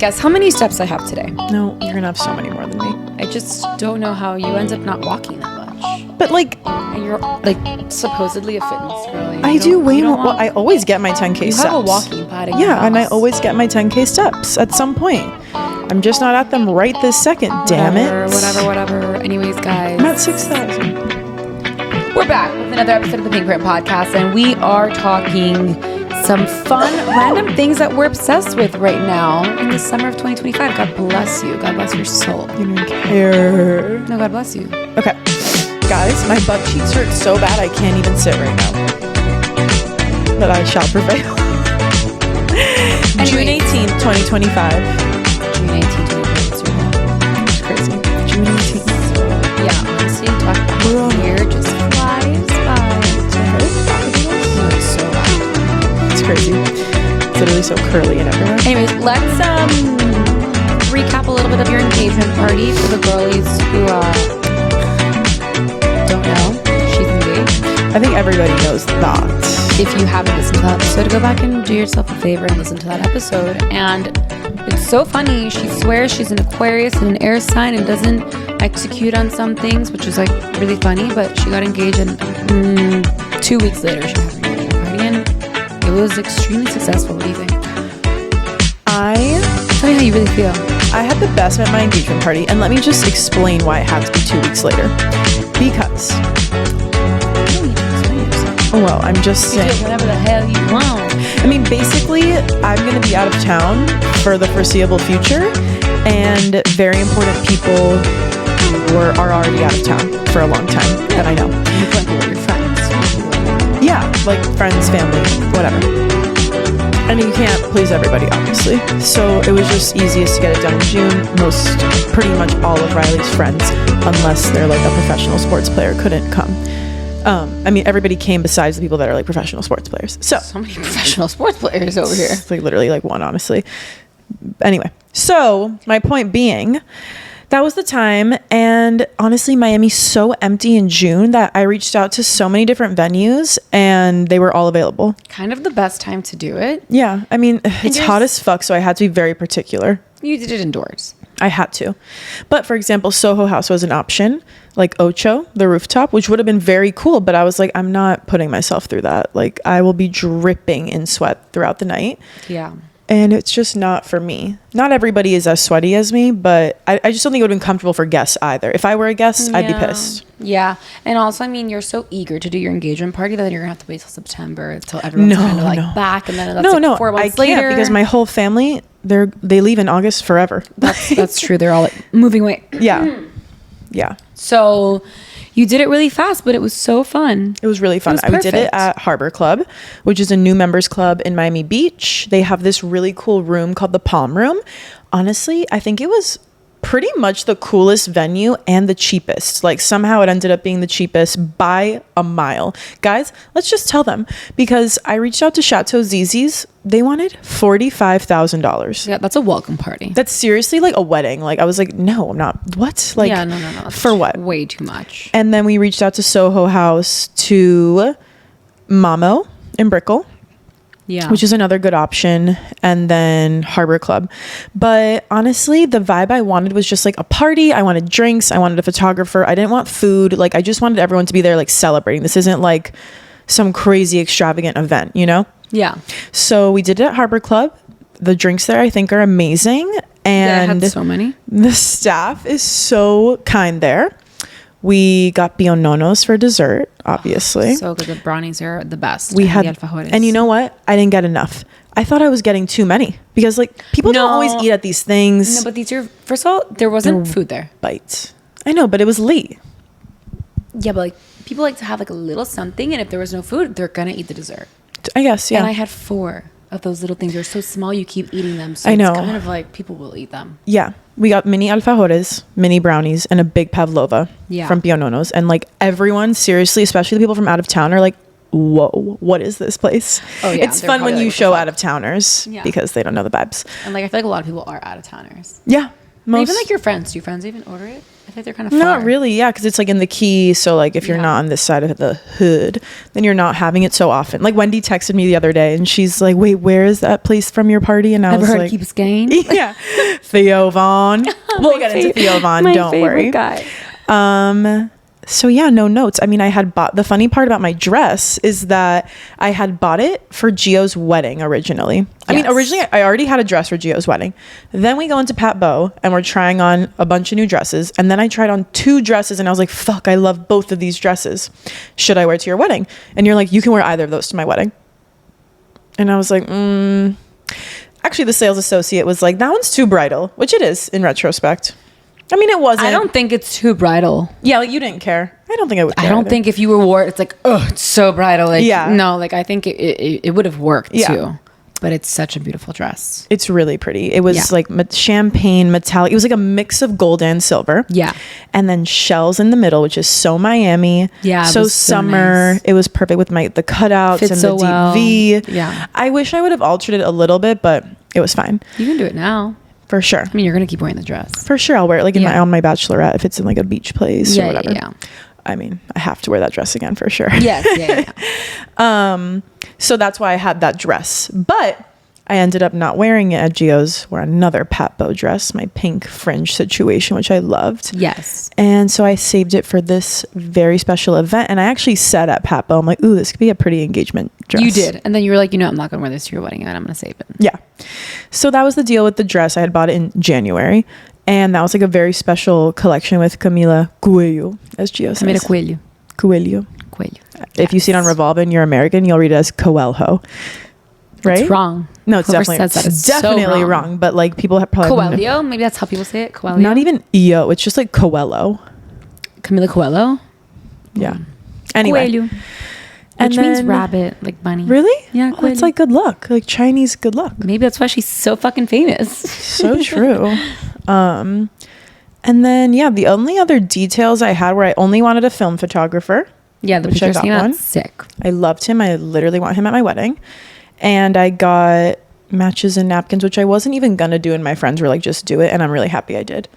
Guess how many steps I have today? No, you're gonna have so many more than me. I just don't know how you end up not walking that much. But like, And you're like supposedly a fitness girl. I do way more. Well, I always get my 10K You steps. have a walking pad in your Yeah, and I house. always get my 10K steps at some point. I'm just not at them right this second. Damn it. Whatever. Anyways, guys. I'm at 6,000. We're back with another episode of the Pink Print Podcast, and we are talking some fun, random things that we're obsessed with right now in the summer of 2025. God bless you. God bless your soul. You don't care. No, God bless you. Okay. Guys, my butt cheeks hurt so bad I can't even sit right now. But I shall prevail. June 18th, 2025. June 18th, 2025. It's crazy. June 18th. Yeah, honestly, talk about year just flies by. No, it's so bad. It's crazy. It's literally so curly and everywhere. Anyways, let's recap a little bit of your engagement party for the girlies who don't know. She's engaged. I think everybody knows that. If you haven't listened to that episode, go back and do yourself a favor and listen to that episode. And it's so funny. She swears she's an Aquarius and an air sign and doesn't execute on some things, which is like really funny. But she got engaged, and 2 weeks later, she had her engagement party, and it was extremely successful. What do you think? Tell me how you really feel. I had the best at my engagement party, and let me just explain why it had to be 2 weeks later. Because, well, I'm just You saying. do whatever the hell you want. I mean, basically, I'm going to be out of town for the foreseeable future, and very important people are already out of town for a long time that I know. You went with your friends. Yeah, like friends, family, whatever. And you can't please everybody, obviously. So it was just easiest to get it done in June. Pretty much all of Riley's friends, unless they're like a professional sports player, couldn't come. I mean, everybody came besides the people that are like professional sports players. So many professional sports players over here. it's like literally like one, honestly. Anyway, so my point being, that was the time. And honestly, Miami's so empty in June that I reached out to so many different venues and they were all available. Kind of the best time to do it. Yeah. I mean, it's hot as fuck. So I had to be very particular. You did it indoors. I had to. But for example, Soho House was an option, like Ocho, the rooftop, which would have been very cool. But I was like, I'm not putting myself through that. Like, I will be dripping in sweat throughout the night. Yeah. And it's just not for me. Not everybody is as sweaty as me, but I just don't think it would have been comfortable for guests either. If I were a guest, I'd be pissed. Yeah. And also, I mean, you're so eager to do your engagement party that you're going to have to wait till September until everyone's kind of like back. And then that's like 4 months later. I can't because my whole family, they leave in August forever. That's true. They're all like moving away. Yeah. Yeah. So you did it really fast, but it was so fun. It was really fun. Was I did it at Harbor Club, which is a new members club in Miami Beach. They have this really cool room called the Palm Room. Honestly, I think it was pretty much the coolest venue and the cheapest. Like somehow it ended up being the cheapest by a mile. Guys, let's just tell them, because I reached out to Chateau Zizi's. They wanted $45,000. Yeah, that's a welcome party. That's seriously like a wedding. Like I was like, no, I'm not. What? Like, yeah, no. For what? Way too much. And then we reached out to Soho House, to Mamo in Brickell. Yeah. Which is another good option. And then Harbor Club. But honestly, the vibe I wanted was just like a party. I wanted drinks. I wanted a photographer. I didn't want food. Like I just wanted everyone to be there like celebrating. This isn't like some crazy extravagant event, you know? Yeah. So we did it at Harbor Club. The drinks there I think are amazing. And I had so many. The staff is so kind there. We got piononos for dessert, obviously. So good. The brownies are the best. We had, the alfajores. And you know what? I didn't get enough. I thought I was getting too many because like people don't always eat at these things. No, but these are, first of all, there wasn't food there. Bites. I know, but it was late. Yeah, but like people like to have like a little something, and if there was no food, they're gonna eat the dessert. I guess, yeah. And I had 4 of those little things. They're so small, you keep eating them. So I know. It's kind of like people will eat them. Yeah. We got mini alfajores, mini brownies, and a big pavlova from Piononos. And like everyone, seriously, especially the people from out of town, are like, whoa, what is this place? Oh yeah. It's fun when you show out of towners because they don't know the vibes. And like I feel like a lot of people are out of towners. Yeah. Even like your friends. Do your friends even order it? I think they're kind of far. Not really, yeah, because it's like in the key. So like if you're not on this side of the hood, then you're not having it so often. Like Wendy texted me the other day and she's like, wait, where is that place from your party? And I was heard like, Key Biscayne? Yeah. Theo Vaughn. We'll get into Theo Vaughn, don't worry. Guy. So yeah, no notes. I mean, I had bought, the funny part about my dress is that I had bought it for Gio's wedding originally. I mean, originally I already had a dress for Gio's wedding. Then we go into Pat Beau and we're trying on a bunch of new dresses. And then I tried on 2 dresses and I was like, fuck, I love both of these dresses. Should I wear it to your wedding? And you're like, you can wear either of those to my wedding. And I was like, Actually, the sales associate was like, that one's too bridal, which it is in retrospect. I mean, it wasn't. I don't think it's too bridal. Yeah, like you didn't care. I don't think I would care. I don't either. think if you wore it, it's like, oh, it's so bridal. Like, no, like I think it would have worked too. But it's such a beautiful dress. It's really pretty. It was like champagne metallic. It was like a mix of gold and silver. Yeah. And then shells in the middle, which is so Miami. Yeah. So summer. Nice. It was perfect with the cutouts and the deep V. Yeah. I wish I would have altered it a little bit, but it was fine. You can do it now. For sure. I mean, you're going to keep wearing the dress. For sure. I'll wear it like on my bachelorette if it's in like a beach place or whatever. Yeah. I mean, I have to wear that dress again for sure. Yes. Yeah. So that's why I had that dress. But I ended up not wearing it at Gio's. Wore another Pat Beau dress, my pink fringe situation, which I loved. Yes. And so I saved it for this very special event. And I actually said at Pat Beau, I'm like, ooh, this could be a pretty engagement dress. You did. And then you were like, I'm not going to wear this to your wedding event. I'm going to save it. Yeah. So that was the deal with the dress. I had bought it in January. And that was like a very special collection with Camila Coelho, as Gio says. Camila Coelho. Coelho. Coelho. If you see it on Revolve and you're American, you'll read it as Coelho. Right? It's wrong. No, it's definitely wrong. But like people have probably Coelho. Maybe that's how people say it. Coelho. Not even EO. It's just like Coelho. Camila Coelho. Yeah. Anyway, Coelho. Which means rabbit, like bunny. Really? Yeah. Well, it's like good luck, like Chinese good luck. Maybe that's why she's so fucking famous. So true. And then the only other details I had were I only wanted a film photographer. Yeah, the pictures came out sick. I loved him. I literally want him at my wedding. And I got matches and napkins, which I wasn't even gonna do, and my friends were like, just do it, and I'm really happy I did.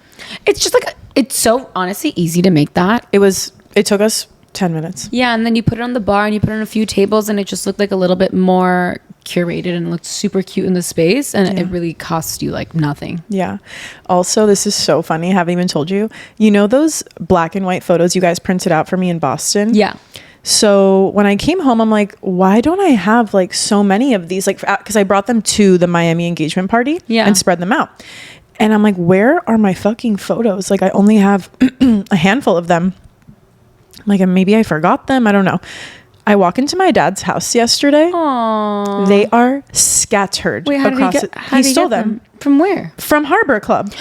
It's just like, it's so honestly easy to make that. It took us 10 minutes. Yeah, and then you put it on the bar and you put it on a few tables and it just looked like a little bit more curated and it looked super cute in the space, and it really cost you like nothing. Yeah. Also, this is so funny, I haven't even told you. You know those black and white photos you guys printed out for me in Boston? Yeah. So when I came home, I'm like, why don't I have like so many of these? Like, because I brought them to the Miami engagement party and spread them out. And I'm like, where are my fucking photos? Like, I only have a handful of them. Like, maybe I forgot them. I don't know. I walk into my dad's house yesterday. Aww. They are scattered. Wait, he stole them. From where? From Harbor Club.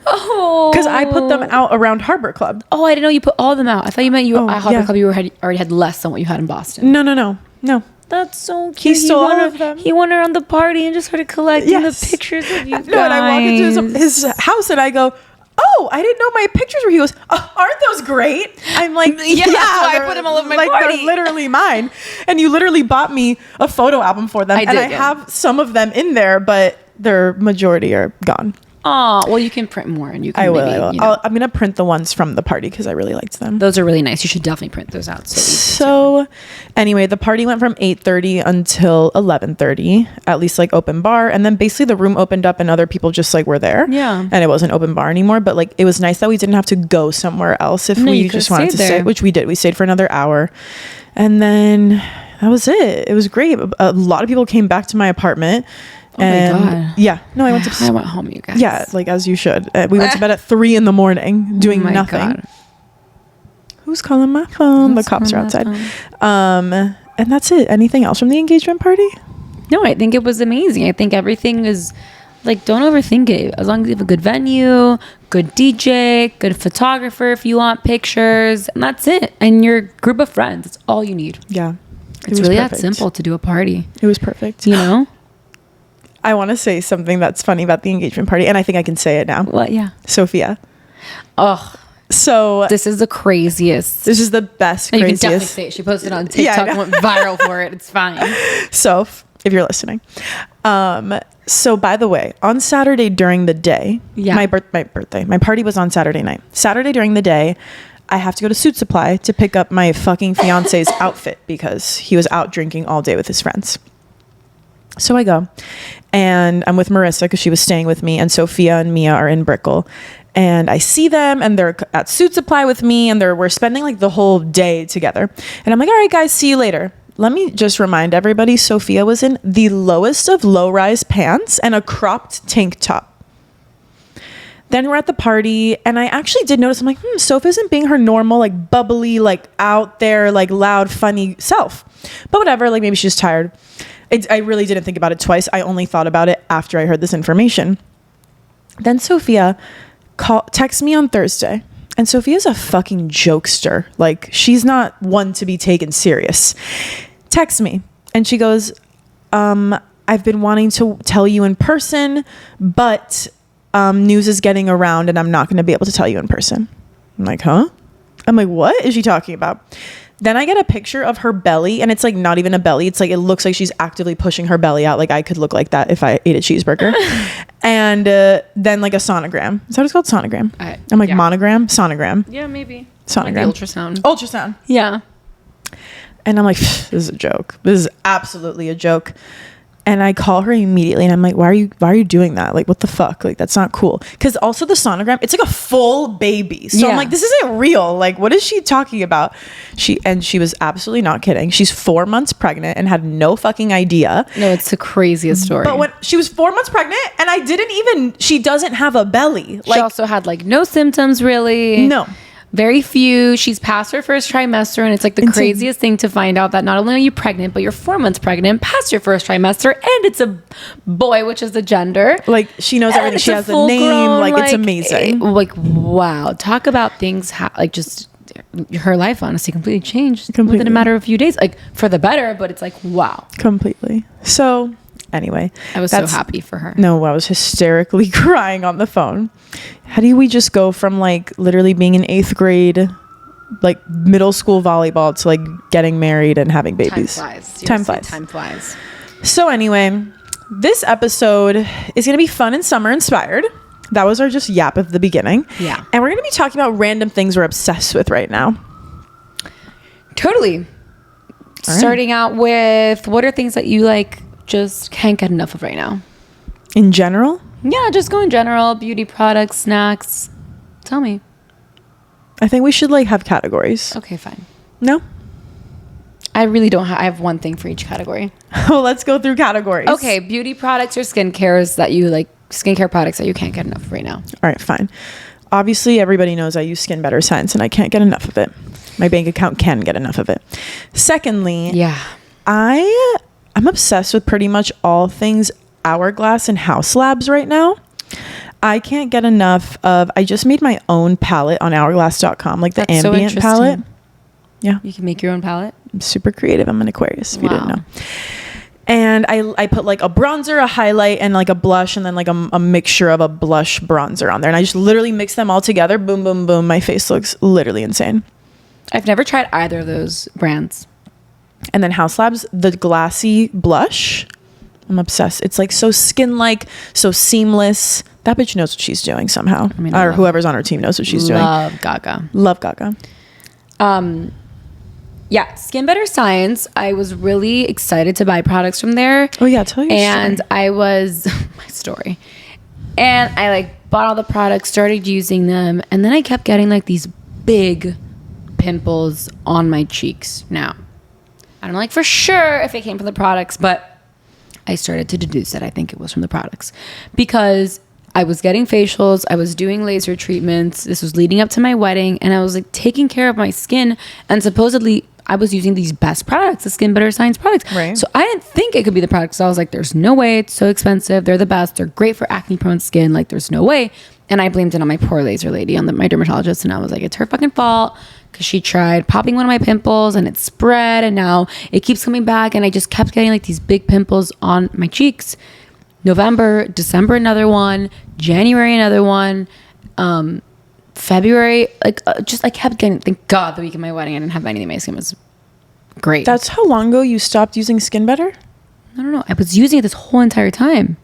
Oh, because I put them out around Harbor Club. Oh, I didn't know you put all of them out. I thought you meant at Harbor Club you already had less than what you had in Boston. No. That's so cute. He stole all of them. He went around the party and just started collecting the pictures of you guys. No, and I walk into his house and I go, oh, I didn't know my pictures were. He goes, oh, aren't those great? I'm like, yeah, that's why I put them all over my party. They're literally mine. And you literally bought me a photo album for them. I have some of them in there, but their majority are gone. Oh, well, you can print more, and you can. I will. I'm gonna print the ones from the party because I really liked them. Those are really nice. You should definitely print those out. Anyway, the party went from 8:30 until 11:30, at least like open bar, and then basically the room opened up and other people just like were there. Yeah, and it wasn't open bar anymore. But like it was nice that we didn't have to go somewhere else if we just wanted to stay, which we did. We stayed for another hour, and then that was it. It was great. A lot of people came back to my apartment. Oh my God. Yeah. No, I went home, you guys. Yeah, like as you should. We went to bed at 3 a.m. doing nothing. God. Who's calling my phone? The cops are outside. And that's it. Anything else from the engagement party? No, I think it was amazing. I think everything is like, don't overthink it. As long as you have a good venue, good DJ, good photographer if you want pictures, and that's it. And your group of friends. It's all you need. Yeah. It's really that simple to do a party. It was perfect. You know? I want to say something that's funny about the engagement party, and I think I can say it now. What? Yeah. Sophia. Oh. So this is the craziest. This is the best, craziest. You can definitely say it. She posted on TikTok and went viral for it. It's fine. Soph, if you're listening. So by the way, on Saturday during the day, my party was on Saturday night. Saturday during the day, I have to go to Suit Supply to pick up my fucking fiance's outfit because he was out drinking all day with his friends. So I go, and I'm with Marissa because she was staying with me, and Sophia and Mia are in Brickell. And I see them, and they're at Suit Supply with me, and we're spending like the whole day together. And I'm like, all right, guys, see you later. Let me just remind everybody, Sophia was in the lowest of low-rise pants and a cropped tank top. Then we're at the party, and I actually did notice, I'm like, Soph isn't being her normal, like, bubbly, like, out there, like, loud, funny self. But whatever, like, maybe she's tired. I really didn't think about it twice. I only thought about it after I heard this information. Then Sophia texts me on Thursday. And Sophia's a fucking jokester. Like, she's not one to be taken serious. Text me. And she goes, I've been wanting to tell you in person, but news is getting around and I'm not going to be able to tell you in person. I'm like, huh? I'm like, what is she talking about? Then I get a picture of her belly, and it's like not even a belly. It's like, it looks like she's actively pushing her belly out. Like, I could look like that if I ate a cheeseburger. And then like a sonogram. Is that what it's called? Sonogram. I'm like, monogram? Sonogram. Yeah, maybe. Sonogram. Like ultrasound. Ultrasound. Yeah. And I'm like, this is a joke. This is absolutely a joke. And I call her immediately, and I'm like, why are you doing that? Like, what the fuck? Like, that's not cool. Because also the sonogram, it's like a full baby. So I'm like, this isn't real. Like, what is she talking about? She was absolutely not kidding. She's 4 months pregnant and had no fucking idea. No, it's the craziest story. But when she was 4 months pregnant, and she doesn't have a belly. Like, she also had like no symptoms really. No. Very few. She's past her first trimester, and it's like the craziest thing to find out that not only are you pregnant, but you're 4 months pregnant, past your first trimester, and it's a boy, which is the gender. Like, she knows everything. She has the name. Like, it's amazing. Like, wow. Talk about things like just her life honestly completely changed within a matter of a few days. Like, for the better, but it's like, wow. Completely. So anyway, I was so happy for her. No, I was hysterically crying on the phone. How do we just go from like literally being in 8th grade, like middle school volleyball, to like getting married and having babies? Time flies. So anyway, this episode is going to be fun and summer inspired. That was our just yap of the beginning. Yeah. And we're going to be talking about random things we're obsessed with right now. Totally. Starting out with, what are things that you like just can't get enough of right now? In general? Yeah, just go in general. Beauty products, snacks. Tell me. I think we should like have categories. Okay, fine. No? I really don't I have one thing for each category. Well, let's go through categories. Okay, beauty products or skincare products that you can't get enough of right now. All right, fine. Obviously, everybody knows I use Skin Better Science, and I can't get enough of it. My bank account can get enough of it. Secondly, I'm obsessed with pretty much all things Hourglass and House Labs right now. I can't get enough of, I just made my own palette on hourglass.com, like the ambient palette. Yeah. You can make your own palette? I'm super creative. I'm an Aquarius, if you didn't know. And I put like a bronzer, a highlight, and like a blush, and then like a mixture of a blush bronzer on there. And I just literally mix them all together. Boom, boom, boom. My face looks literally insane. I've never tried either of those brands. And then House Labs, the glassy blush. I'm obsessed. It's like so skin-like, so seamless. That bitch knows what she's doing somehow. I mean, or whoever's on her team knows what she's doing. Love Gaga. Yeah, Skin Better Science. I was really excited to buy products from there. Oh yeah, tell your and story. I was my story. And I like bought all the products, started using them, and then I kept getting like these big pimples on my cheeks now. I don't know, like for sure if it came from the products, but I started to deduce that I think it was from the products because I was getting facials, I was doing laser treatments. This was leading up to my wedding, and I was like taking care of my skin, and supposedly I was using these best products, the Skin Better Science products. Right. So I didn't think it could be the products. So I was like, there's no way. It's so expensive. They're the best. They're great for acne prone skin. Like, there's no way. And I blamed it on my poor laser lady, on my dermatologist. And I was like, it's her fucking fault because she tried popping one of my pimples and it spread. And now it keeps coming back. And I just kept getting like these big pimples on my cheeks. November, December, another one. January, another one. February, like just I kept getting, thank God the week of my wedding I didn't have anything. My skin was great. That's how long ago you stopped using Skin Better? No. I was using it this whole entire time.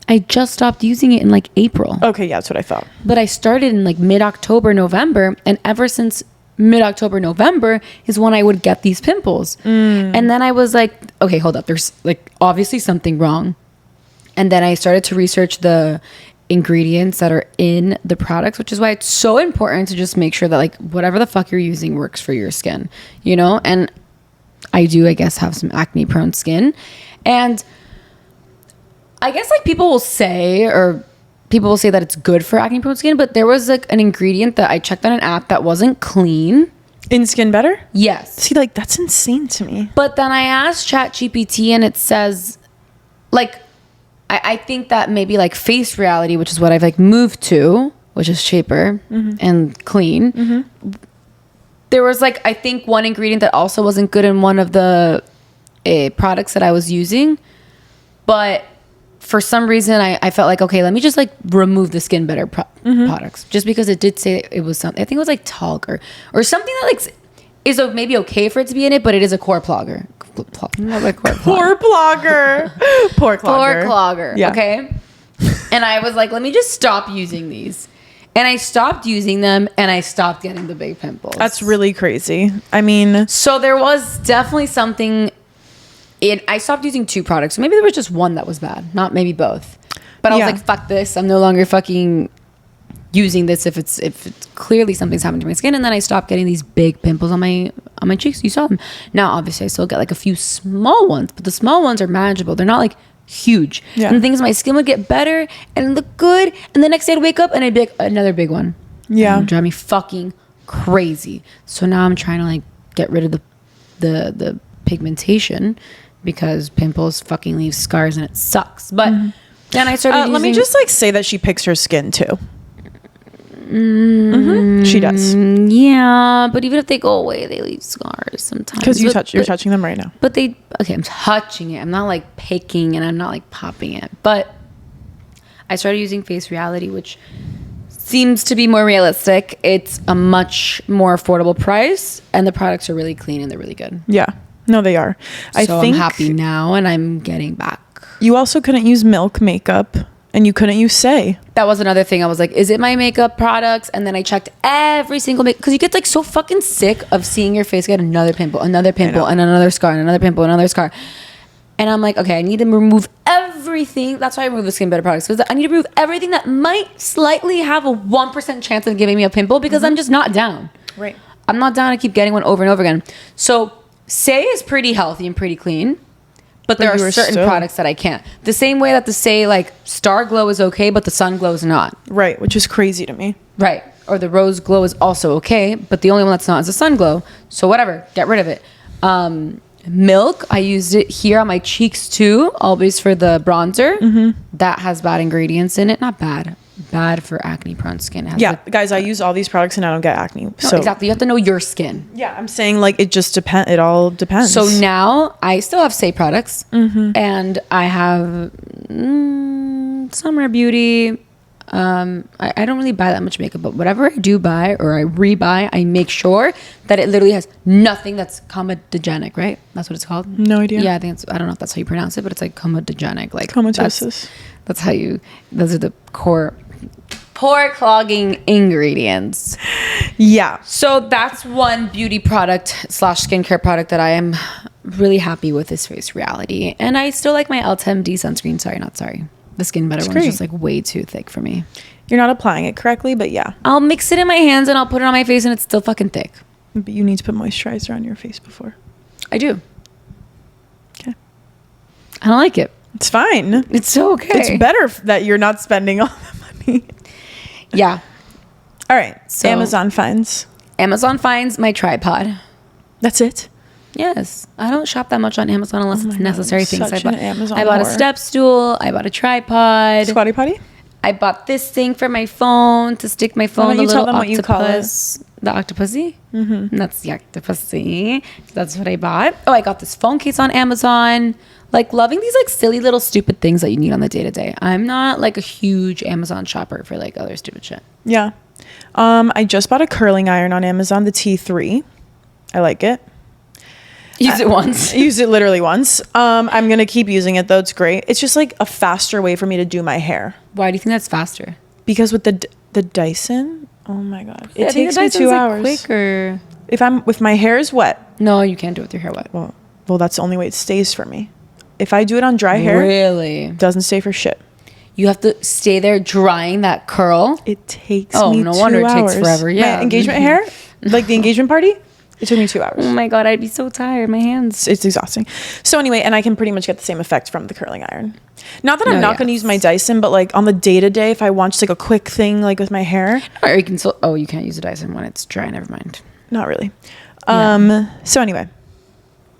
I just stopped using it in like April. Okay, yeah, that's what I thought. But I started in like mid-October, November. And ever since mid-October, November is when I would get these pimples. And then I was like, okay, hold up. There's like obviously something wrong. And then I started to research the ingredients that are in the products, which is why it's so important to just make sure that like whatever the fuck you're using works for your skin, you know? And I do, I guess, have some acne prone skin. And I guess like people will say that it's good for acne prone skin, but there was like an ingredient that I checked on an app that wasn't clean. In Skin Better? Yes. See, like that's insane to me. But then I asked ChatGPT and it says like, I think that maybe like Face Reality, which is what I've like moved to, which is cheaper and clean. There was like, I think one ingredient that also wasn't good in one of the products that I was using. But for some reason, I felt like, okay, let me just like remove the Skin Better products. Just because it did say it was something, I think it was like talc or something that like is maybe okay for it to be in it, but it is a core clogger. Not like core Pore clogger. Yeah. Okay. And I was like, let me just stop using these. And I stopped using them and I stopped getting the big pimples. That's really crazy. I mean, so there was definitely something I stopped using 2 products. So maybe there was just one that was bad, not maybe both. But I was like, fuck this. I'm no longer fucking using this if it's clearly something's happened to my skin. And then I stopped getting these big pimples on my cheeks. You saw them. Now obviously I still get like a few small ones, but the small ones are manageable. They're not like huge. And the thing is, my skin would get better and look good, and the next day I'd wake up and I'd be like, another big one. And it would drive me fucking crazy. So now I'm trying to like get rid of the pigmentation, because pimples fucking leave scars and it sucks. But then I started using... Let me just like say that she picks her skin too. She does. Yeah, but even if they go away, they leave scars sometimes. Because you're touching them right now. But I'm touching it. I'm not like picking and I'm not like popping it. But I started using Face Reality, which seems to be more realistic. It's a much more affordable price, and the products are really clean and they're really good. Yeah. No, they are. I think I'm happy now, and I'm getting back. You also couldn't use Milk makeup, and you couldn't use Say. That was another thing. I was like, is it my makeup products? And then I checked every single because you get like so fucking sick of seeing your face get another pimple, and another scar, and another pimple, another scar. And I'm like, okay, I need to remove everything. That's why I remove the Skin Better products, because I need to remove everything that might slightly have a 1% chance of giving me a pimple, because I'm just not down. Right. I'm not down to keep getting one over and over again. So Say is pretty healthy and pretty clean, but there are certain products that I can't. The same way that the Say like Star Glow is okay, but the Sun Glow is not. Right, which is crazy to me. Right. Or the Rose Glow is also okay, but the only one that's not is the Sun Glow. So whatever, get rid of it. Milk, I used it here on my cheeks too, always for the bronzer. That has bad ingredients in it. Not bad. Bad for acne prone skin. Guys, I use all these products and I don't get acne. No, exactly. You have to know your skin. Yeah, I'm saying like it all depends. So now I still have Say products, and I have Summer Beauty. I don't really buy that much makeup, but whatever I do buy or I rebuy, I make sure that it literally has nothing that's comedogenic, right? That's what it's called. No idea. Yeah, I don't know if that's how you pronounce it, but it's like comedogenic, like comatosis. That's how those are the core pore clogging ingredients. Yeah. So that's one beauty product / skincare product that I am really happy with, is Face Reality. And I still like my Ulta-MD sunscreen. Sorry. The Skin Better one is just like way too thick for me. You're not applying it correctly, but yeah. I'll mix it in my hands and I'll put it on my face and it's still fucking thick. But you need to put moisturizer on your face before. I do. Okay. I don't like it. It's fine. It's so okay. It's better that you're not spending all the money. Yeah. All right. So Amazon finds my tripod. That's it? Yes. I don't shop that much on Amazon unless it's necessary things. I bought a whore. step stool. I bought a tripod. Squatty potty? I bought this thing for my phone to stick my phone. The little octopus. The octopusy? That's the octopusy. That's what I bought. Oh, I got this phone case on Amazon. Like, loving these like silly little stupid things that you need on the day-to-day. I'm not like a huge Amazon shopper for like other stupid shit. Yeah. I just bought a curling iron on Amazon, the T3. I like it. Use it once. Use it literally once. I'm going to keep using it though. It's great. It's just like a faster way for me to do my hair. Why do you think that's faster? Because with the Dyson, oh my God. It I think takes the me Dyson's 2 like hours. quicker. If my hair is wet. No, you can't do it with your hair wet. Well, that's the only way it stays for me. If I do it on dry hair, Really? it doesn't stay for shit. You have to stay there drying that curl. It takes Oh, me no 2 wonder it hours. takes forever. Yeah. My engagement hair, like the engagement party, it took me 2 hours. Oh my God, I'd be so tired. My hands. It's exhausting. So anyway, and I can pretty much get the same effect from the curling iron. Not that I'm not going to use my Dyson, but like on the day to day, if I want just like a quick thing, like with my hair. Or you can still. Oh, you can't use a Dyson when it's dry. Never mind. Not really. Yeah. So anyway,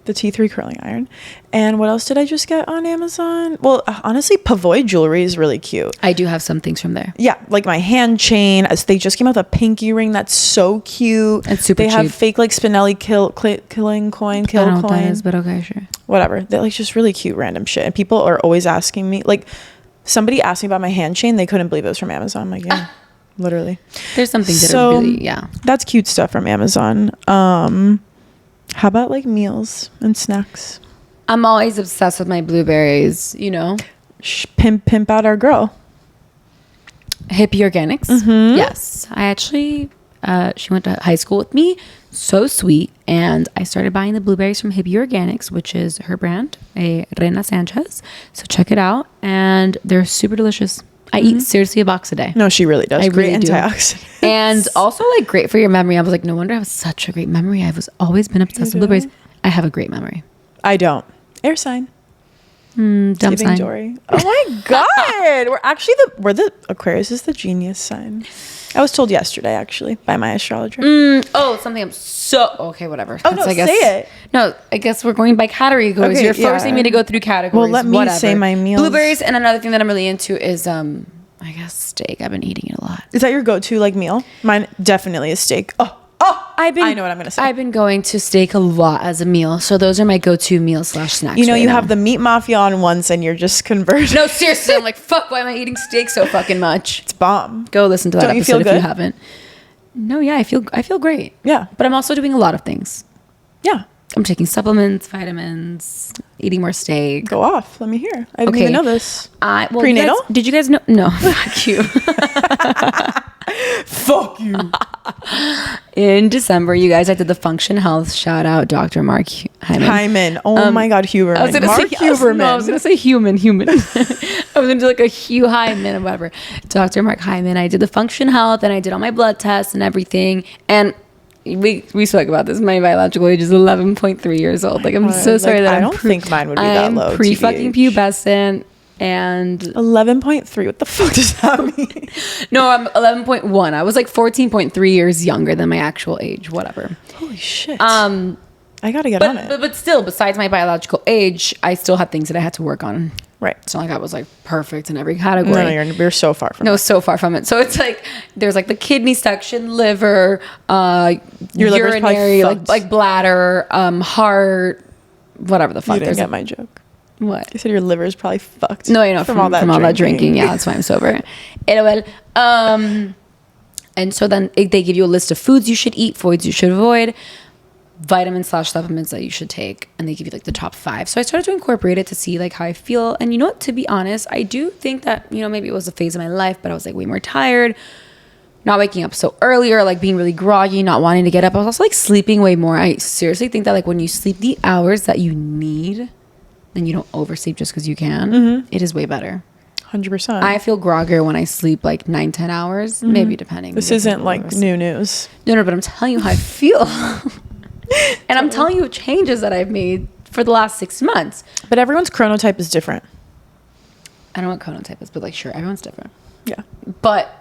the T3 curling iron. And what else did I just get on Amazon? Well, honestly, Pavoy jewelry is really cute. I do have some things from there. Yeah, like my hand chain. As they just came out with a pinky ring that's so cute. It's super They have cheap. fake like Spinelli killing coin, I kill don't know what that coin. is, but okay, sure. Whatever. They're like just really cute random shit. And people are always asking me, like somebody asked me about my hand chain. They couldn't believe it was from Amazon. I'm like, yeah, literally. There's some things that So, are really, yeah. That's cute stuff from Amazon. How about like meals and snacks? I'm always obsessed with my blueberries, you know? Pimp out our girl. Hippie Organics. Mm-hmm. Yes. I actually, she went to high school with me. So sweet. And I started buying the blueberries from Hippie Organics, which is her brand, a Reina Sanchez. So check it out. And they're super delicious. I eat seriously a box a day. No, she really does. I Great really do. antioxidants. And also like great for your memory. I was like, no wonder I have such a great memory. I've always been obsessed with blueberries. I have a great memory. I don't. Air sign. Dumb Giving sign. Dory. Oh my God. We're the Aquarius is the genius sign. I was told yesterday actually by my astrologer. Something I'm so okay. Whatever. Oh, no, say it. No, I guess we're going by categories. Okay, You're yeah. forcing me to go through categories. Well, let me say my meals. Blueberries, and another thing that I'm really into is I guess steak. I've been eating it a lot. Is that your go-to like meal? Mine definitely is steak. Oh, I know what I'm gonna say. I've been going to steak a lot as a meal, so those are my go-to meal / snacks. You know, right you now. have the meat mafia on once, and you're just converted. No, seriously, I'm like, fuck. Why am I eating steak so fucking much? It's bomb. Go listen to that Don't you episode feel if good? you haven't. No, yeah, I feel great. Yeah. But I'm also doing a lot of things. Yeah. I'm taking supplements, vitamins, eating more steak. Go off. Let me hear. I didn't even know this. Prenatal? Did you guys know? No, fuck you. Fuck you. In December, you guys, I did the Function Health. Shout out, Dr. Mark Hyman. Oh my God, Huberman. I was gonna Mark say, Huberman. I was gonna say human. I was gonna do like a Hugh Hyman or whatever. Dr. Mark Hyman. I did the Function Health, and I did all my blood tests and everything. And we spoke about this. My biological age is 11.3 years old. Like I'm so sorry that I don't think mine would be that low. Pre fucking pubescent. And 11.3. What the fuck does that mean? no, I'm 11.1. I was like 14.3 years younger than my actual age. Whatever. Holy shit. I gotta get on it. But still, besides my biological age, I still had things that I had to work on. Right. It's not like I was like perfect in every category. No, you're so far from it. No, so far from it. So it's like there's like the kidney section, liver, Your liver's probably urinary, fucked. like bladder, heart, whatever the fuck. You didn't There's get my joke. what? You said your liver's probably fucked. No, you know, from all that drinking. Yeah, that's why I'm sober. Anyway, and so then they give you a list of foods you should eat, foods you should avoid, vitamins / supplements that you should take, and they give you like the top 5. So I started to incorporate it to see like how I feel. And you know what, to be honest, I do think that, you know, maybe it was a phase of my life, but I was like way more tired, not waking up so early, or like being really groggy, not wanting to get up. I was also like sleeping way more. I seriously think that like when you sleep the hours that you need, then you don't oversleep just because you can. It is way better. 100%. I feel groggier when I sleep like 9-10 hours, maybe depending. This isn't like new news. No, but I'm telling you how I feel. And I'm telling you changes that I've made for the last 6 months. But everyone's chronotype is different. I don't know what chronotype is, but like, sure, everyone's different. Yeah. But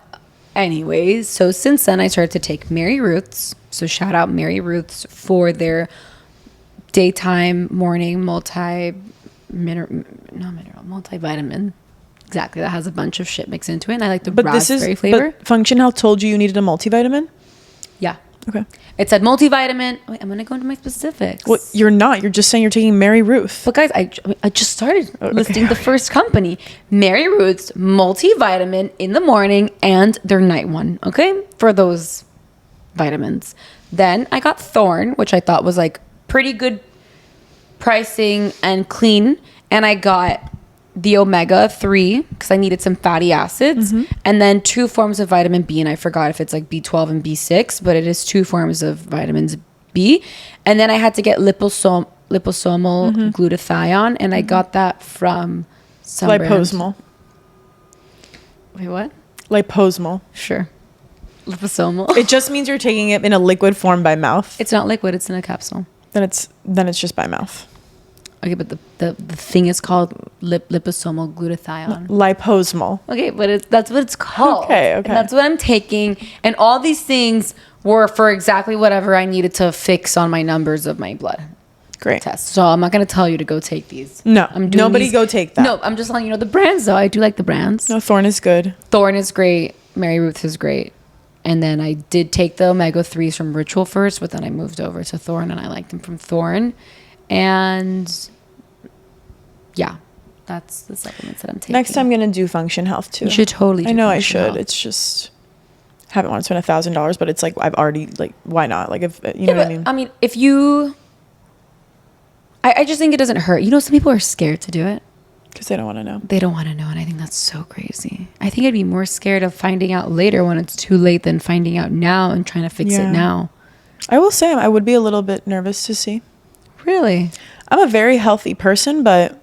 anyways, so since then I started to take Mary Ruth's. So shout out Mary Ruth's for their daytime, morning, multivitamin. Exactly. That has a bunch of shit mixed into it. And I like the raspberry flavor. But Function Health told you needed a multivitamin? Yeah. Okay. It said multivitamin. Wait, I'm going to go into my specifics. Well, you're not. You're just saying you're taking Mary Ruth. But guys, I just started listing the first company. Mary Ruth's multivitamin in the morning and their night one. Okay? For those vitamins. Then I got Thorn, which I thought was like pretty good pricing and clean, and I got the omega-3 because I needed some fatty acids, and then 2 forms of vitamin B, and I forgot if it's like B12 and B6, but it is 2 forms of vitamins B. And then I had to get liposomal glutathione, and I got that from some Liposomal. Wait, what? Liposomal. Sure. Liposomal. It just means you're taking it in a liquid form by mouth. It's not liquid, it's in a capsule. Then it's just by mouth. Okay, but the thing is called liposomal glutathione. Liposomal. Okay, but that's what it's called. Okay. And that's what I'm taking. And all these things were for exactly whatever I needed to fix on my numbers of my blood Great. test. So I'm not going to tell you to go take these. No, I'm doing nobody these. go take that. No, I'm just letting you know the brands, though. I do like the brands. No, Thorne is good. Thorne is great. Mary Ruth is great. And then I did take the omega-3s from Ritual first, but then I moved over to Thorne, and I liked them from Thorne. And yeah, that's the supplements that I'm taking. Next time I'm going to do Function Health too. You should totally do I know I Function should. Health. It's just, haven't want to spend $1,000, but it's like, I've already, like, why not? Like, if, you know what I mean? I mean, if you, I just think it doesn't hurt. You know, some people are scared to do it. Because they don't want to know. They don't want to know, and I think that's so crazy. I think I'd be more scared of finding out later when it's too late than finding out now and trying to fix it now. I will say I would be a little bit nervous to see. Really? I'm a very healthy person, but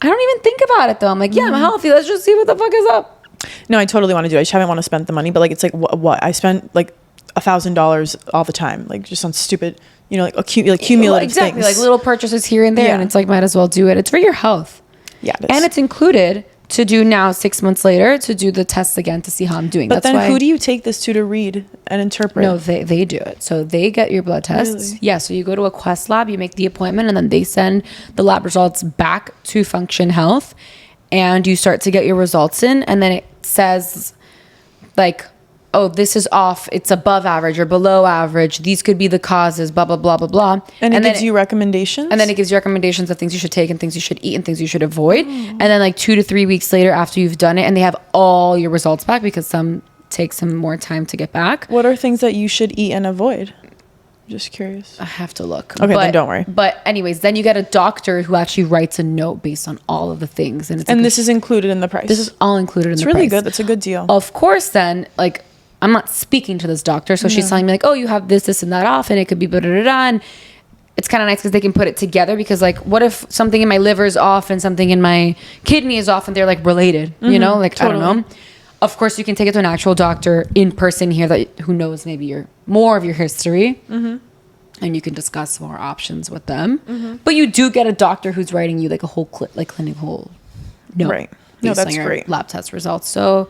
I don't even think about it, though. I'm like, yeah, I'm healthy. Let's just see what the fuck is up. no, I totally want to do it. I just haven't want to spend the money, but like, it's like, what? I spent like $1,000 all the time, like just on stupid, you know, like cumulative exactly, things. like little purchases here and there, Yeah. and it's like, might as well do it. It's for your health. Yeah, it is. And it's included to do now 6 months later to do the tests again to see how I'm doing. But That's then why, who do you take this to read and interpret? No, they do it. So they get your blood tests. Really? Yeah, so you go to a Quest lab, you make the appointment, and then they send the lab results back to Function Health, and you start to get your results in, and then it says like, oh, this is off, it's above average or below average, these could be the causes, blah, blah, blah, blah, blah. And it gives you recommendations? And then it gives you recommendations of things you should take and things you should eat and things you should avoid. And then like 2 to 3 weeks later after you've done it, and they have all your results back because some take some more time to get back. What are things that you should eat and avoid? Just curious. I have to look. Okay, then don't worry. But anyways, then you get a doctor who actually writes a note based on all of the things. And it's And like this is included in the price. this is all included in the price. It's really good. That's a good deal. Of course, then, like, I'm not speaking to this doctor, so she's telling me like, oh, you have this, and that off, and it could be da-da-da-da, and it's kind of nice because they can put it together because, like, what if something in my liver is off and something in my kidney is off and they're, like, related, you know? Like, totally. I don't know. Of course, you can take it to an actual doctor in person here who knows maybe more of your history, and you can discuss more options with them. But you do get a doctor who's writing you, like, a whole clinical note. Right. No, based on that's your great. lab test results. So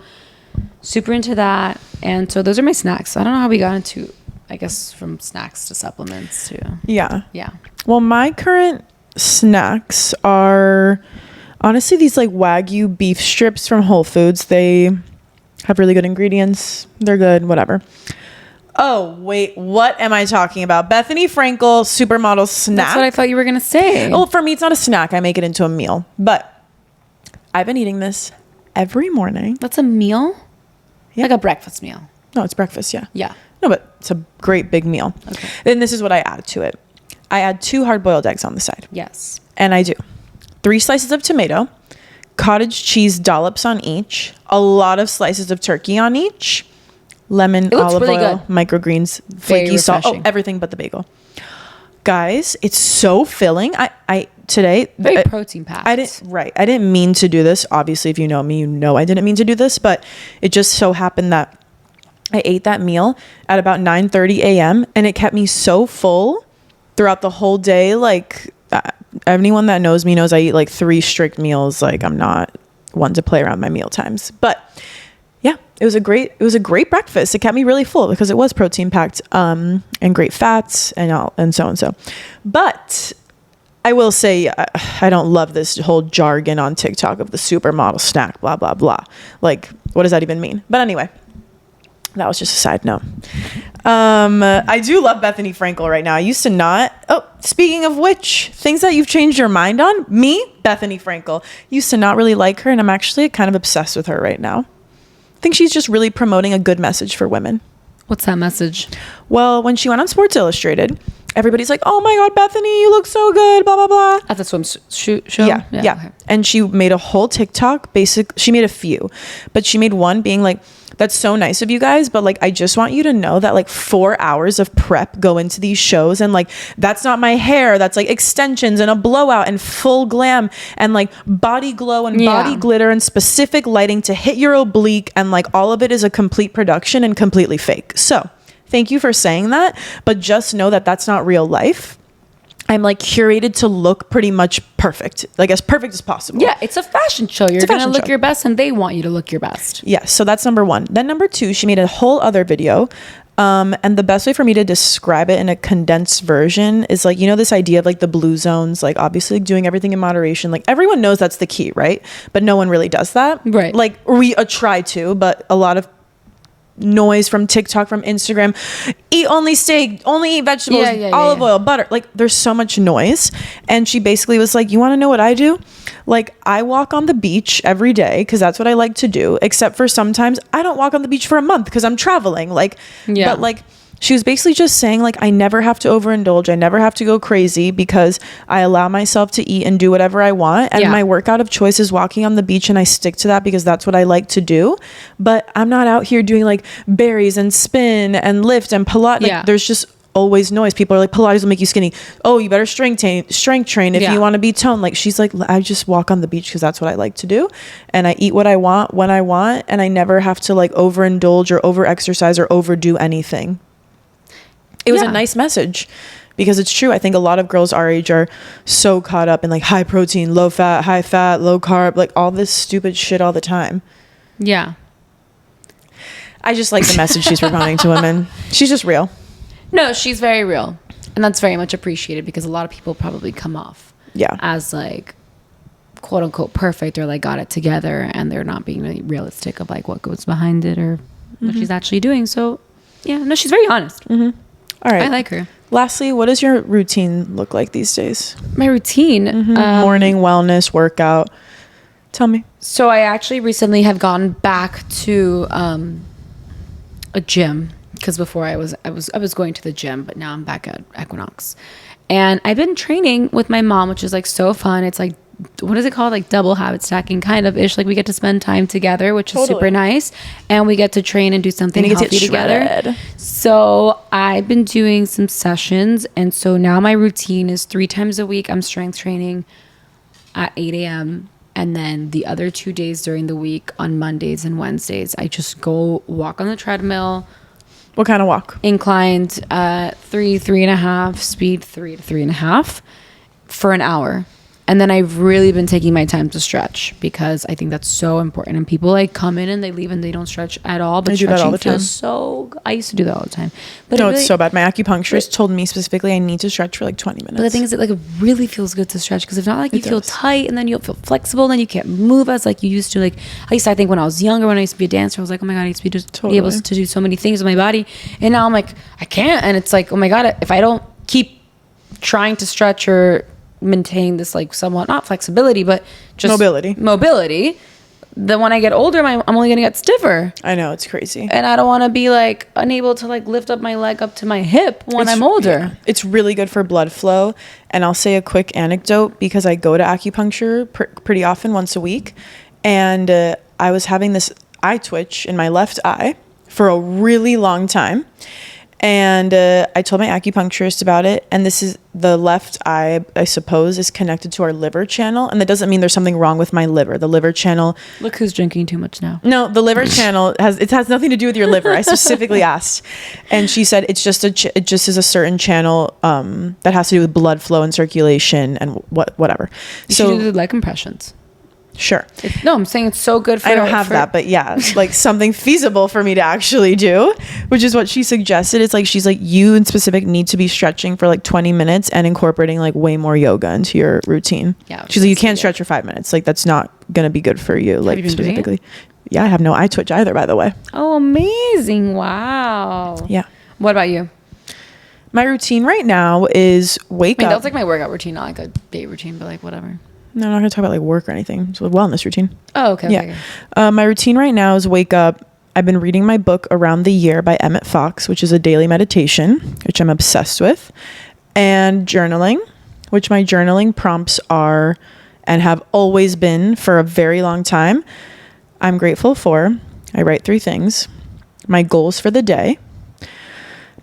super into that. And so those are my snacks. I don't know how we got into, I guess, from snacks to supplements to Yeah. yeah. Well, my current snacks are honestly these like Wagyu beef strips from Whole Foods. They have really good ingredients. They're good, whatever. Oh, wait, what am I talking about? Bethany Frankel supermodel snack. That's what I thought you were gonna say. Well, for me, it's not a snack. I make it into a meal. But I've been eating this every morning. That's a meal? Yeah. Like a breakfast meal. No, it's breakfast, yeah. Yeah. No, but it's a great big meal. Okay. Then this is what I add to it. I add 2 hard-boiled eggs on the side. Yes. And I do 3 slices of tomato, cottage cheese dollops on each, a lot of slices of turkey on each, lemon, It looks olive really oil, good. microgreens, Very flaky salt. Oh, refreshing. everything but the bagel. Guys, it's so filling. I today Very protein packed. I didn't mean to do this. Obviously, if you know me, you know I didn't mean to do this, but it just so happened that I ate that meal at about 9:30 a.m. and it kept me so full throughout the whole day. Like anyone that knows me knows I eat like 3 strict meals. Like I'm not one to play around my meal times. But yeah, it was a great breakfast. It kept me really full because it was protein packed and great fats and so and so. But I will say I don't love this whole jargon on TikTok of the supermodel snack, blah, blah, blah. Like, what does that even mean? But anyway, that was just a side note. I do love Bethany Frankel right now. I used to not. Oh, speaking of which, things that you've changed your mind on. Me, Bethany Frankel. Used to not really like her, and I'm actually kind of obsessed with her right now. I think she's just really promoting a good message for women. What's that message? Well, when she went on Sports Illustrated, everybody's like, oh my God, Bethany, you look so good, blah, blah, blah. At the swimsuit show? Yeah. Okay. And she made a whole TikTok. She made a few, but she made one being like, that's so nice of you guys, but like, I just want you to know that like 4 hours of prep go into these shows, and like, that's not my hair. That's like extensions and a blowout and full glam and like body glow and body glitter and specific lighting to hit your oblique. And like, all of it is a complete production and completely fake. So thank you for saying that, but just know that that's not real life. I'm like curated to look pretty much perfect, like as perfect as possible. Yeah, it's a fashion show. You're going to look your best, and they want you to look your best. Yeah, so that's number one. Then number two, she made a whole other video. And the best way for me to describe it in a condensed version is like, you know, this idea of like the blue zones, like obviously doing everything in moderation. Like everyone knows that's the key, right? But no one really does that. Right. Like we try to, but a lot of noise from TikTok, from Instagram, eat only steak, only eat vegetables, olive oil, butter. Like there's so much noise. And she basically was like, you want to know what I do? Like I walk on the beach every day because that's what I like to do, except for sometimes I don't walk on the beach for a month because I'm traveling. Like, but like she was basically just saying like, I never have to overindulge. I never have to go crazy because I allow myself to eat and do whatever I want. And my workout of choice is walking on the beach, and I stick to that because that's what I like to do. But I'm not out here doing like berries and spin and lift and Pilates. Like, there's just always noise. People are like, Pilates will make you skinny. Oh, you better strength train if you want to be toned. Like she's like, I just walk on the beach because that's what I like to do, and I eat what I want when I want, and I never have to like overindulge or over exercise or overdo anything. It was a nice message because it's true. I think a lot of girls our age are so caught up in like high protein, low fat, high fat, low carb, like all this stupid shit all the time. Yeah. I just like the message she's propounding to women. She's just real. No, she's very real. And that's very much appreciated because a lot of people probably come off as like quote unquote perfect or like got it together, and they're not being really realistic of like what goes behind it or what she's actually doing. So yeah, no, she's very honest. All right. I like her. Lastly, what does your routine look like these days? My routine? Morning, wellness, workout. Tell me. So I actually recently have gone back to a gym because before I was going to the gym, but now I'm back at Equinox. And I've been training with my mom, which is like so fun. It's like, what is it called? Like double habit stacking kind of ish. Like we get to spend time together, which is super nice. And we get to train and do something healthy together. So I've been doing some sessions. And so now my routine is 3 times a week. I'm strength training at 8 a.m. And then the other 2 days during the week on Mondays and Wednesdays, I just go walk on the treadmill. What kind of walk? Inclined, 3.5, speed 3 to 3.5 for an hour. And then I've really been taking my time to stretch because I think that's so important. And people like come in and they leave and they don't stretch at all. But stretching feels so... I used to do that all the time. But no, it's so bad. My acupuncturist told me specifically I need to stretch for like 20 minutes. But the thing is, it really feels good to stretch because if not, like you feel tight and then you don't feel flexible, then you can't move as like you used to. Like at least I think when I was younger, when I used to be a dancer, I was like, oh my God, I used to be able to do so many things with my body. And now I'm like, I can't. And it's like, oh my God, if I don't keep trying to stretch or maintain this like somewhat not flexibility but just mobility, then when I get older I'm only gonna get stiffer. I know, it's crazy, and I don't want to be like unable to like lift up my leg up to my hip when I'm older. It's really good for blood flow. And I'll say a quick anecdote because I go to acupuncture pretty often, once a week, and I was having this eye twitch in my left eye for a really long time. And I told my acupuncturist about it. And this is the left eye, I suppose, is connected to our liver channel. And that doesn't mean there's something wrong with my liver. The liver channel. Look who's drinking too much now. No, the liver channel has nothing to do with your liver. I specifically asked. And she said it just is a certain channel that has to do with blood flow and circulation and whatever. You should do leg compressions. Sure. No, I'm saying it's so good for... I don't have that, but yeah, like something feasible for me to actually do, which is what she suggested. It's like, she's like, you in specific need to be stretching for like 20 minutes and incorporating like way more yoga into your routine. Yeah. She's like, you can't stretch for 5 minutes. Like that's not going to be good for you. Like specifically. Yeah, I have no eye twitch either, by the way. Oh, amazing. Wow. Yeah. What about you? My routine right now is wake up. That's like my workout routine, not like a day routine, but like whatever. No, I'm not going to talk about like work or anything. It's a wellness routine. Oh, okay. Yeah. Okay. My routine right now is wake up. I've been reading my book Around the Year by Emmett Fox, which is a daily meditation, which I'm obsessed with. and journaling, which my journaling prompts are and have always been for a very long time. I'm grateful for, I write 3 things, my goals for the day,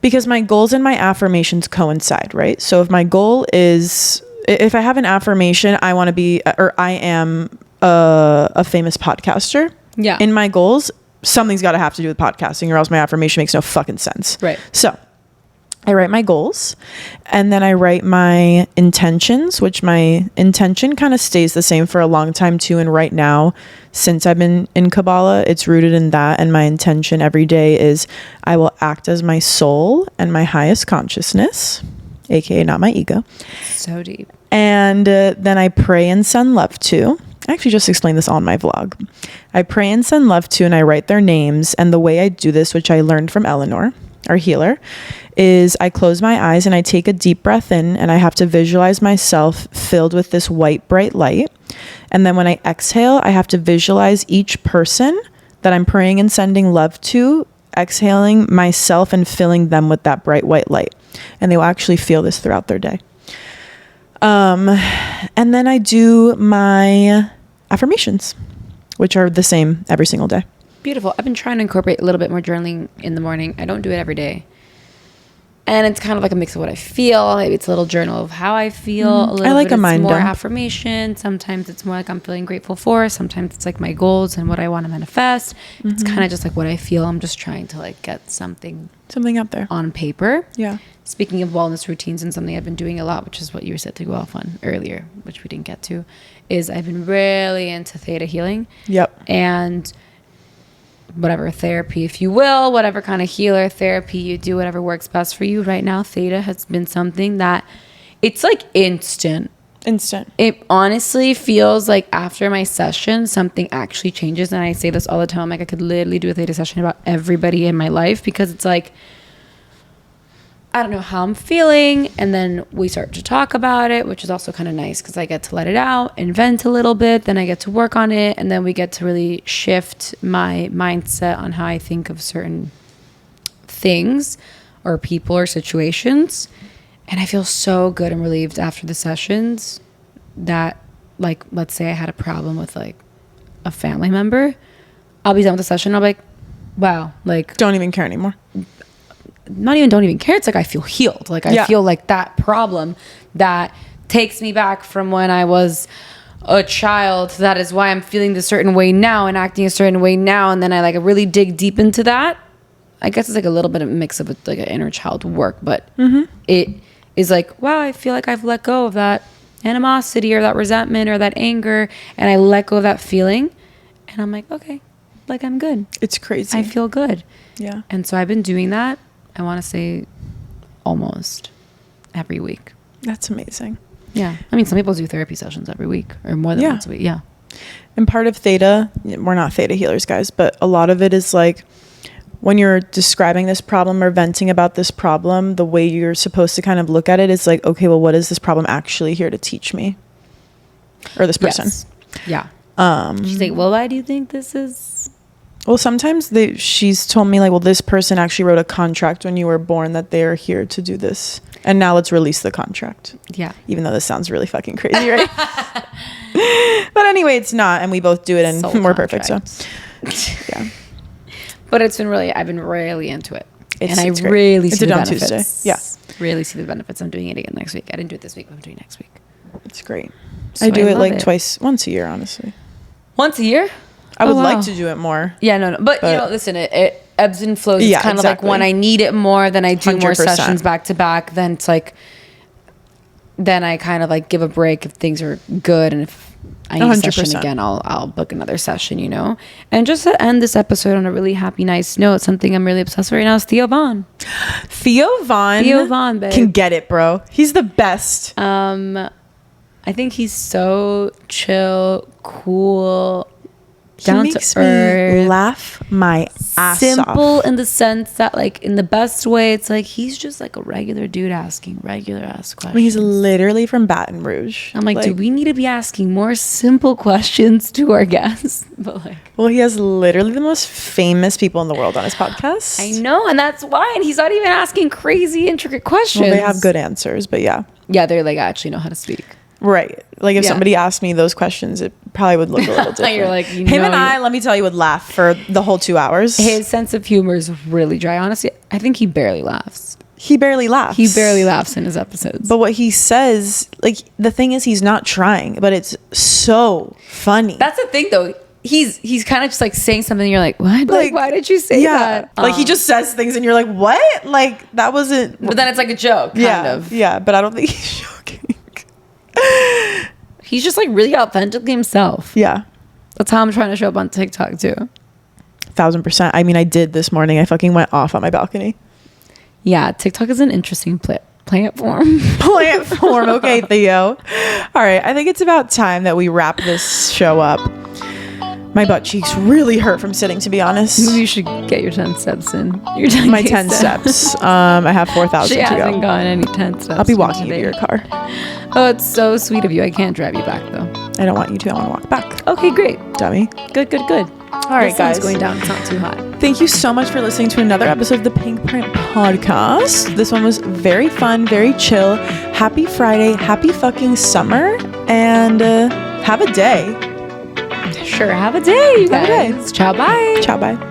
because my goals and my affirmations coincide, right? So if my goal is, if I have an affirmation, I want to be, or I am a famous podcaster. Yeah. In my goals, something's got to have to do with podcasting, or else my affirmation makes no fucking sense. Right. So I write my goals, and then I write my intentions, which my intention kind of stays the same for a long time too. And right now, since I've been in Kabbalah, it's rooted in that. And my intention every day is I will act as my soul and my highest consciousness, aka not my ego. So deep. And then I pray and send love to. I actually just explained this on my vlog. I pray and send love to, and I write their names. And the way I do this, which I learned from Eleanor, our healer, is I close my eyes and I take a deep breath in, and I have to visualize myself filled with this white, bright light. And then when I exhale, I have to visualize each person that I'm praying and sending love to, exhaling myself and filling them with that bright white light. And they will actually feel this throughout their day. And then I do my affirmations, which are the same every single day. Beautiful. I've been trying to incorporate a little bit more journaling in the morning. I don't do it every day. And it's kind of like a mix of what I feel. Maybe it's a little journal of how I feel. A little I like bit a mind more dump. affirmation. Sometimes it's more like I'm feeling grateful for. Sometimes it's like my goals and what I want to manifest. It's kind of just like what I feel. I'm just trying to like get something out there on paper. Yeah. Speaking of wellness routines, and something I've been doing a lot, which is what you were set to go off on earlier, which we didn't get to, is I've been really into theta healing. Yep. And whatever therapy, if you will, whatever kind of healer therapy you do, whatever works best for you. Right now, theta has been something that it's like instant. It honestly feels like after my session, something actually changes. And I say this all the time. Like I could literally do a theta session about everybody in my life, because it's like, I don't know how I'm feeling, and then we start to talk about it, which is also kind of nice because I get to let it out and vent a little bit. Then I get to work on it, and then we get to really shift my mindset on how I think of certain things or people or situations. And I feel so good and relieved after the sessions that, like, let's say I had a problem with like a family member. I'll be done with the session. I'll be like, wow, like, Don't even care anymore. don't even care. It's like I feel healed. Like I feel like that problem that takes me back from when I was a child. That is why I'm feeling this certain way now and acting a certain way now. And then I like really dig deep into that. I guess it's like a little bit of a mix of like an inner child work, but it is like, wow, I feel like I've let go of that animosity or that resentment or that anger, and I let go of that feeling, and I'm like, okay, like I'm good. It's crazy. I feel good. Yeah. And so I've been doing that, I want to say almost every week. That's amazing. Yeah. I mean, some people do therapy sessions every week or more than once a week. Yeah. And part of theta, we're not theta healers, guys, but a lot of it is like when you're describing this problem or venting about this problem, the way you're supposed to kind of look at it is like, okay, well, what is this problem actually here to teach me? Or this person. Yes. Yeah. She's like, well, why do you think this is? Well, sometimes she's told me like, well, this person actually wrote a contract when you were born that they're here to do this. And now let's release the contract. Yeah. Even though this sounds really fucking crazy, right? But anyway, it's not. And we both do it and Soul we're perfect. So yeah. But I've been really into it. It's I great. really It's see the on benefits. Tuesday. Yeah. Really see the benefits. I'm doing it again next week. I didn't do it this week, but I'm doing it next week. It's great. So I do it love like once a year, honestly. Once a year? I would like to do it more. Yeah, no. But you know, listen, it ebbs and flows. It's kind of like when I need it more, then I do more 100%. sessions back to back. Then it's like, then I kind of like give a break if things are good. And if I need a session 100%. again, I'll book another session, you know? And just to end this episode on a really happy, nice note, something I'm really obsessed with right now is Theo Vaughn. Theo Vaughn babe. can get it, bro. He's the best. I think he's so chill, cool, He makes me laugh my ass simple off. in the sense that, like, in the best way, it's like he's just like a regular dude asking regular ass questions. I mean, he's literally from Baton Rouge. I'm like, do we need to be asking more simple questions to our guests? But like, well, he has literally the most famous people in the world on his podcast. I know, and that's why. And he's not even asking crazy, intricate questions. Well, they have good answers, but yeah. Yeah, they're like, I actually know how to speak. Right. Like if somebody asked me those questions, it probably would look a little different. You're like, him and I, let me tell you, would laugh for the whole 2 hours. His sense of humor is really dry. Honestly, I think he barely laughs. He barely laughs. He barely laughs in his episodes. But what he says, like, the thing is, he's not trying, but it's so funny. That's the thing, though. He's kind of just like saying something and you're like, what? Like, why did you say that? Like he just says things and you're like, what? Like that wasn't. But then it's like a joke, kind of. Yeah, but I don't think he's joking. He's just like really authentically himself. Yeah. That's how I'm trying to show up on TikTok too. 1000%. I mean, I did this morning. I fucking went off on my balcony. Yeah, TikTok is an interesting platform. Platform. Okay, Theo. All right. I think it's about time that we wrap this show up. My butt cheeks really hurt from sitting, to be honest. Maybe you should get your 10 steps in. Your 10 steps. I have 4,000 to go. She hasn't gone any 10 steps. I'll be walking you to your car. Oh, it's so sweet of you. I can't drive you back, though. I don't want you to. I want to walk back. Okay, great. Dummy. Good. All right, guys. It's going down. It's not too hot. Thank you so much for listening to another episode of the Pink Print Podcast. This one was very fun, very chill. Happy Friday. Happy fucking summer. And have a day. Sure, have a day, you guys. Have a day. Ciao, bye. Ciao, bye.